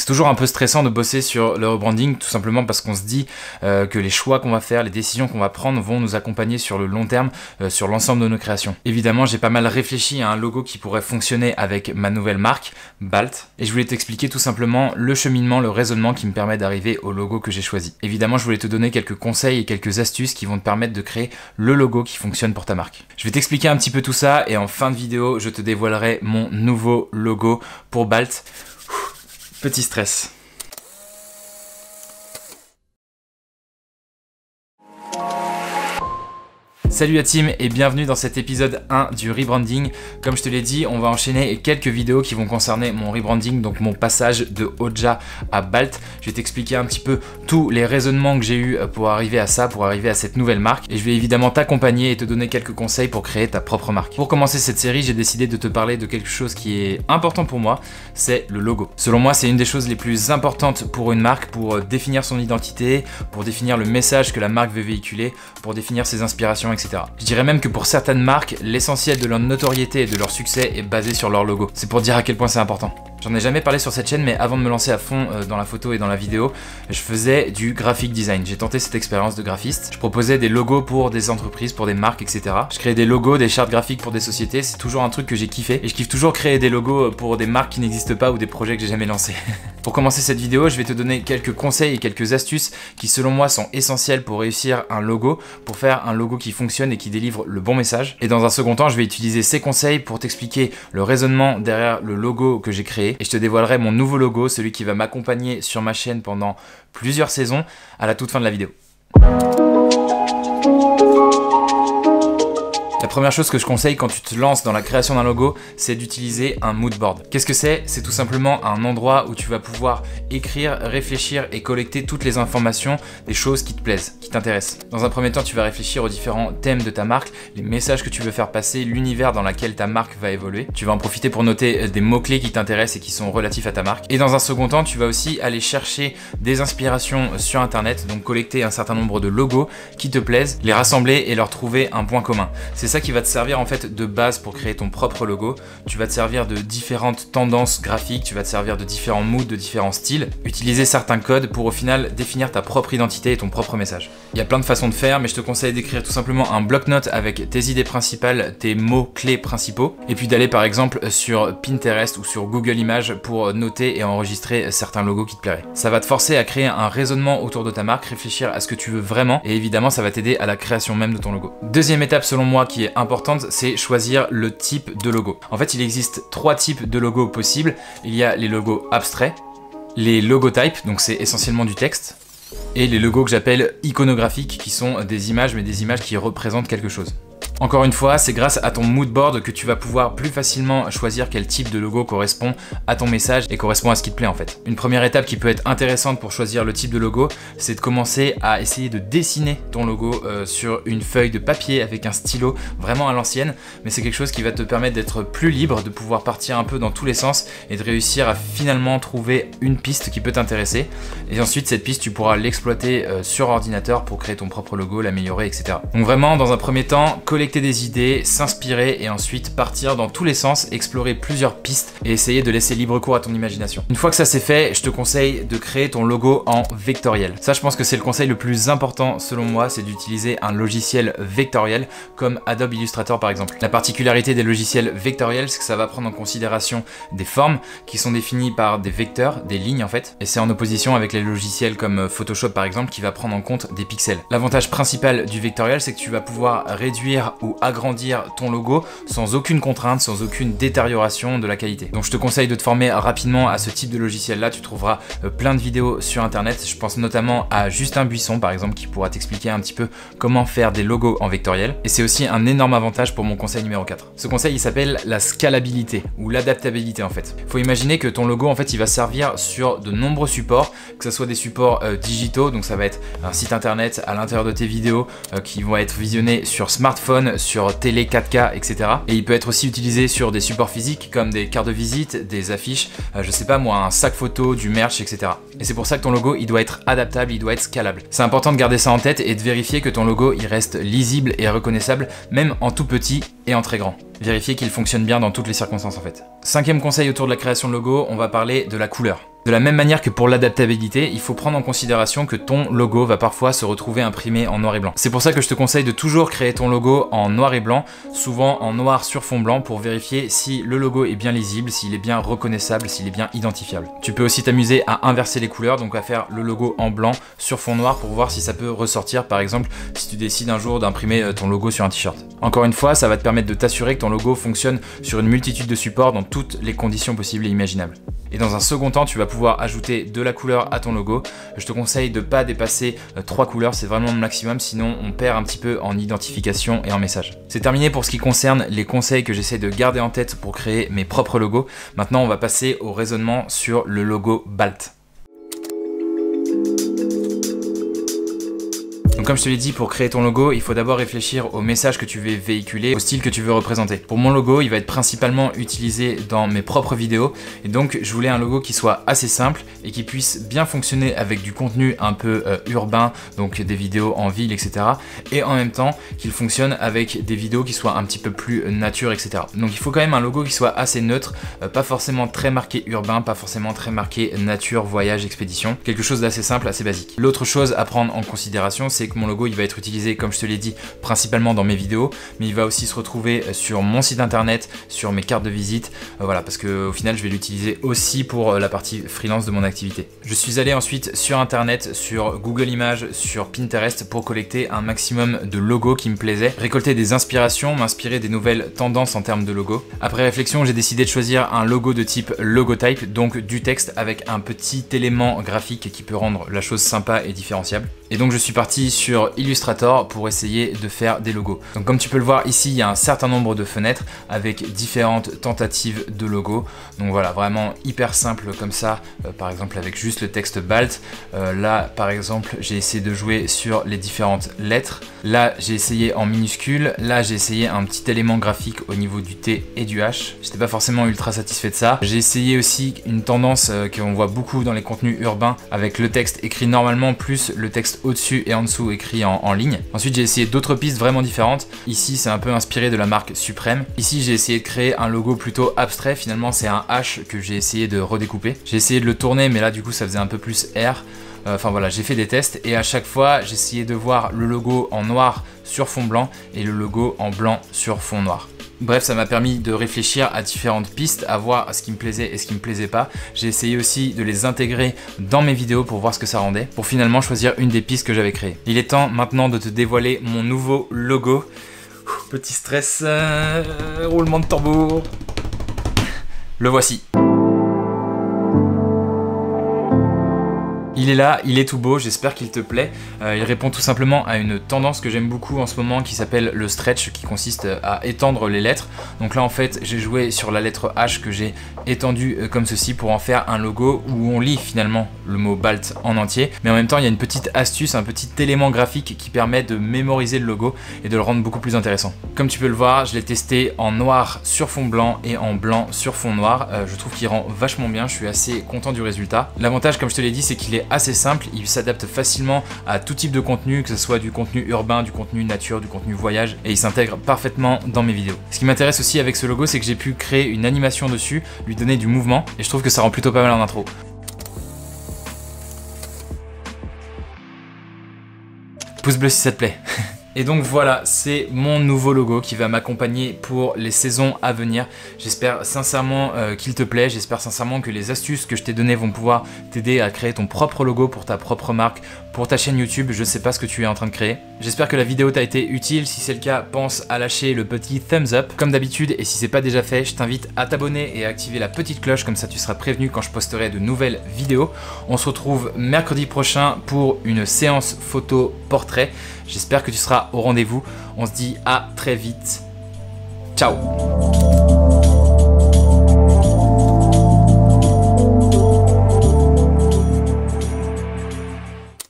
C'est toujours un peu stressant de bosser sur le rebranding, tout simplement parce qu'on se dit que les choix qu'on va faire, les décisions qu'on va prendre vont nous accompagner sur le long terme, sur l'ensemble de nos créations. Évidemment, j'ai pas mal réfléchi à un logo qui pourrait fonctionner avec ma nouvelle marque, Balt, et je voulais t'expliquer tout simplement le cheminement, le raisonnement qui me permet d'arriver au logo que j'ai choisi. Évidemment, je voulais te donner quelques conseils et quelques astuces qui vont te permettre de créer le logo qui fonctionne pour ta marque. Je vais t'expliquer un petit peu tout ça et en fin de vidéo, je te dévoilerai mon nouveau logo pour Balt. Petit stress. Salut la team et bienvenue dans cet épisode 1 du rebranding. Comme je te l'ai dit, on va enchaîner quelques vidéos qui vont concerner mon rebranding, donc mon passage de Oja à Balt. Je vais t'expliquer un petit peu tous les raisonnements que j'ai eu pour arriver à ça, pour arriver à cette nouvelle marque. Et je vais évidemment t'accompagner et te donner quelques conseils pour créer ta propre marque. Pour commencer cette série, j'ai décidé de te parler de quelque chose qui est important pour moi, c'est le logo. Selon moi, c'est une des choses les plus importantes pour une marque, pour définir son identité, pour définir le message que la marque veut véhiculer, pour définir ses inspirations, etc. Je dirais même que pour certaines marques, l'essentiel de leur notoriété et de leur succès est basé sur leur logo. C'est pour dire à quel point c'est important. J'en ai jamais parlé sur cette chaîne, mais avant de me lancer à fond dans la photo et dans la vidéo, je faisais du graphic design. J'ai tenté cette expérience de graphiste. Je proposais des logos pour des entreprises, pour des marques, etc. Je créais des logos, des chartes graphiques pour des sociétés. C'est toujours un truc que j'ai kiffé. Et je kiffe toujours créer des logos pour des marques qui n'existent pas ou des projets que j'ai jamais lancés. Pour commencer cette vidéo, je vais te donner quelques conseils et quelques astuces qui, selon moi, sont essentiels pour réussir un logo, pour faire un logo qui fonctionne et qui délivre le bon message. Et dans un second temps, je vais utiliser ces conseils pour t'expliquer le raisonnement derrière le logo que j'ai créé. Et je te dévoilerai mon nouveau logo, celui qui va m'accompagner sur ma chaîne pendant plusieurs saisons, à la toute fin de la vidéo. La première chose que je conseille quand tu te lances dans la création d'un logo, c'est d'utiliser un mood board. Qu'est-ce que c'est? C'est tout simplement un endroit où tu vas pouvoir écrire, réfléchir et collecter toutes les informations des choses qui te plaisent, qui t'intéressent. Dans un premier temps, tu vas réfléchir aux différents thèmes de ta marque, les messages que tu veux faire passer, l'univers dans lequel ta marque va évoluer. Tu vas en profiter pour noter des mots-clés qui t'intéressent et qui sont relatifs à ta marque. Et dans un second temps, tu vas aussi aller chercher des inspirations sur internet, donc collecter un certain nombre de logos qui te plaisent, les rassembler et leur trouver un point commun. C'est ça qui va te servir en fait de base pour créer ton propre logo. Tu vas te servir de différentes tendances graphiques, tu vas te servir de différents moods, de différents styles, utiliser certains codes pour au final définir ta propre identité et ton propre message. Il y a plein de façons de faire, mais je te conseille d'écrire tout simplement un bloc-notes avec tes idées principales, tes mots-clés principaux, et puis d'aller par exemple sur Pinterest ou sur Google Images pour noter et enregistrer certains logos qui te plairaient. Ça va te forcer à créer un raisonnement autour de ta marque, réfléchir à ce que tu veux vraiment, et évidemment ça va t'aider à la création même de ton logo. Deuxième étape selon moi qui est importante, c'est choisir le type de logo. En fait, il existe 3 types de logos possibles. Il y a les logos abstraits, les logotypes, donc c'est essentiellement du texte, et les logos que j'appelle iconographiques, qui sont des images, mais des images qui représentent quelque chose. Encore une fois, c'est grâce à ton mood board que tu vas pouvoir plus facilement choisir quel type de logo correspond à ton message et correspond à ce qui te plaît en fait. Une première étape qui peut être intéressante pour choisir le type de logo, c'est de commencer à essayer de dessiner ton logo sur une feuille de papier avec un stylo vraiment à l'ancienne, mais c'est quelque chose qui va te permettre d'être plus libre, de pouvoir partir un peu dans tous les sens et de réussir à finalement trouver une piste qui peut t'intéresser. Et ensuite, cette piste, tu pourras l'exploiter sur ordinateur pour créer ton propre logo, l'améliorer, etc. Donc vraiment, dans un premier temps, collecter des idées, s'inspirer et ensuite partir dans tous les sens, explorer plusieurs pistes et essayer de laisser libre cours à ton imagination. Une fois que ça c'est fait, je te conseille de créer ton logo en vectoriel. Ça, je pense que c'est le conseil le plus important selon moi, c'est d'utiliser un logiciel vectoriel comme Adobe Illustrator par exemple. La particularité des logiciels vectoriels, c'est que ça va prendre en considération des formes qui sont définies par des vecteurs, des lignes en fait, et c'est en opposition avec les logiciels comme Photoshop par exemple qui va prendre en compte des pixels. L'avantage principal du vectoriel, c'est que tu vas pouvoir réduire ou agrandir ton logo sans aucune contrainte, sans aucune détérioration de la qualité. Donc je te conseille de te former rapidement à ce type de logiciel là, tu trouveras plein de vidéos sur internet, je pense notamment à Justin Buisson par exemple qui pourra t'expliquer un petit peu comment faire des logos en vectoriel, et c'est aussi un énorme avantage pour mon conseil numéro 4. Ce conseil il s'appelle la scalabilité ou l'adaptabilité en fait. Faut imaginer que ton logo en fait il va servir sur de nombreux supports, que ce soit des supports digitaux, donc ça va être un site internet à l'intérieur de tes vidéos qui vont être visionnés sur smartphone, sur télé 4K, etc. Et il peut être aussi utilisé sur des supports physiques comme des cartes de visite, des affiches, je sais pas moi, un sac photo, du merch, etc. Et c'est pour ça que ton logo, il doit être adaptable, il doit être scalable. C'est important de garder ça en tête et de vérifier que ton logo, il reste lisible et reconnaissable, même en tout petit et en très grand. Vérifier qu'il fonctionne bien dans toutes les circonstances en fait. 5e conseil autour de la création de logo, on va parler de la couleur. De la même manière que pour l'adaptabilité, il faut prendre en considération que ton logo va parfois se retrouver imprimé en noir et blanc. C'est pour ça que je te conseille de toujours créer ton logo en noir et blanc, souvent en noir sur fond blanc pour vérifier si le logo est bien lisible, s'il est bien reconnaissable, s'il est bien identifiable. Tu peux aussi t'amuser à inverser les couleurs, donc à faire le logo en blanc sur fond noir pour voir si ça peut ressortir, par exemple si tu décides un jour d'imprimer ton logo sur un t-shirt. Encore une fois, ça va te permettre de t'assurer que ton logo fonctionne sur une multitude de supports dans toutes les conditions possibles et imaginables. Et dans un second temps, tu vas pouvoir ajouter de la couleur à ton logo. Je te conseille de ne pas dépasser 3 couleurs, c'est vraiment le maximum, sinon on perd un petit peu en identification et en message. C'est terminé pour ce qui concerne les conseils que j'essaie de garder en tête pour créer mes propres logos. Maintenant, on va passer au raisonnement sur le logo BALT. Donc comme je te l'ai dit, pour créer ton logo, il faut d'abord réfléchir au message que tu veux véhiculer, au style que tu veux représenter. Pour mon logo, il va être principalement utilisé dans mes propres vidéos et donc je voulais un logo qui soit assez simple et qui puisse bien fonctionner avec du contenu un peu urbain, donc des vidéos en ville, etc. Et en même temps qu'il fonctionne avec des vidéos qui soient un petit peu plus nature, etc. Donc il faut quand même un logo qui soit assez neutre, pas forcément très marqué urbain, pas forcément très marqué nature, voyage, expédition. Quelque chose d'assez simple, assez basique. L'autre chose à prendre en considération, c'est que mon logo il va être utilisé, comme je te l'ai dit, principalement dans mes vidéos, mais il va aussi se retrouver sur mon site internet, sur mes cartes de visite, voilà, parce qu'au final je vais l'utiliser aussi pour la partie freelance de mon activité. Je suis allé ensuite sur internet, sur Google Images, sur Pinterest pour collecter un maximum de logos qui me plaisaient, récolter des inspirations, m'inspirer des nouvelles tendances en termes de logos. Après réflexion, j'ai décidé de choisir un logo de type logotype, donc du texte avec un petit élément graphique qui peut rendre la chose sympa et différenciable. Et donc je suis parti sur Illustrator pour essayer de faire des logos. Donc comme tu peux le voir ici, il y a un certain nombre de fenêtres avec différentes tentatives de logos. Donc voilà, vraiment hyper simple comme ça, par exemple avec juste le texte BALT. Là par exemple, j'ai essayé de jouer sur les différentes lettres. Là j'ai essayé en minuscule, là j'ai essayé un petit élément graphique au niveau du T et du H. J'étais pas forcément ultra satisfait de ça. J'ai essayé aussi une tendance qu'on voit beaucoup dans les contenus urbains avec le texte écrit normalement plus le texte au-dessus et en dessous écrit en ligne. Ensuite j'ai essayé d'autres pistes vraiment différentes. Ici c'est un peu inspiré de la marque Suprême. Ici j'ai essayé de créer un logo plutôt abstrait. Finalement c'est un H que j'ai essayé de redécouper. J'ai essayé de le tourner mais là du coup ça faisait un peu plus R. Enfin voilà, j'ai fait des tests et à chaque fois j'essayais de voir le logo en noir sur fond blanc et le logo en blanc sur fond noir. Bref, ça m'a permis de réfléchir à différentes pistes, à voir ce qui me plaisait et ce qui me plaisait pas. J'ai essayé aussi de les intégrer dans mes vidéos pour voir ce que ça rendait, pour finalement choisir une des pistes que j'avais créées. Il est temps maintenant de te dévoiler mon nouveau logo. Petit stress, roulement de tambour. Le voici. Il est là, il est tout beau, j'espère qu'il te plaît. Il répond tout simplement à une tendance que j'aime beaucoup en ce moment qui s'appelle le stretch, qui consiste à étendre les lettres. Donc là en fait j'ai joué sur la lettre H que j'ai étendue comme ceci pour en faire un logo où on lit finalement le mot BALT en entier. Mais en même temps il y a une petite astuce, un petit élément graphique qui permet de mémoriser le logo et de le rendre beaucoup plus intéressant. Comme tu peux le voir, je l'ai testé en noir sur fond blanc et en blanc sur fond noir. Je trouve qu'il rend vachement bien, je suis assez content du résultat. L'avantage comme je te l'ai dit c'est qu'il est assez simple, il s'adapte facilement à tout type de contenu, que ce soit du contenu urbain, du contenu nature, du contenu voyage, et il s'intègre parfaitement dans mes vidéos. Ce qui m'intéresse aussi avec ce logo, c'est que j'ai pu créer une animation dessus, lui donner du mouvement, et je trouve que ça rend plutôt pas mal en intro. Pouce bleu si ça te plaît. Et donc voilà, c'est mon nouveau logo qui va m'accompagner pour les saisons à venir. J'espère sincèrement qu'il te plaît, j'espère sincèrement que les astuces que je t'ai données vont pouvoir t'aider à créer ton propre logo pour ta propre marque, pour ta chaîne YouTube, je sais pas ce que tu es en train de créer. J'espère que la vidéo t'a été utile, si c'est le cas, pense à lâcher le petit thumbs up comme d'habitude, et si c'est pas déjà fait, je t'invite à t'abonner et à activer la petite cloche, comme ça tu seras prévenu quand je posterai de nouvelles vidéos. On se retrouve mercredi prochain pour une séance photo portrait. J'espère que tu seras au rendez-vous. On se dit à très vite. Ciao!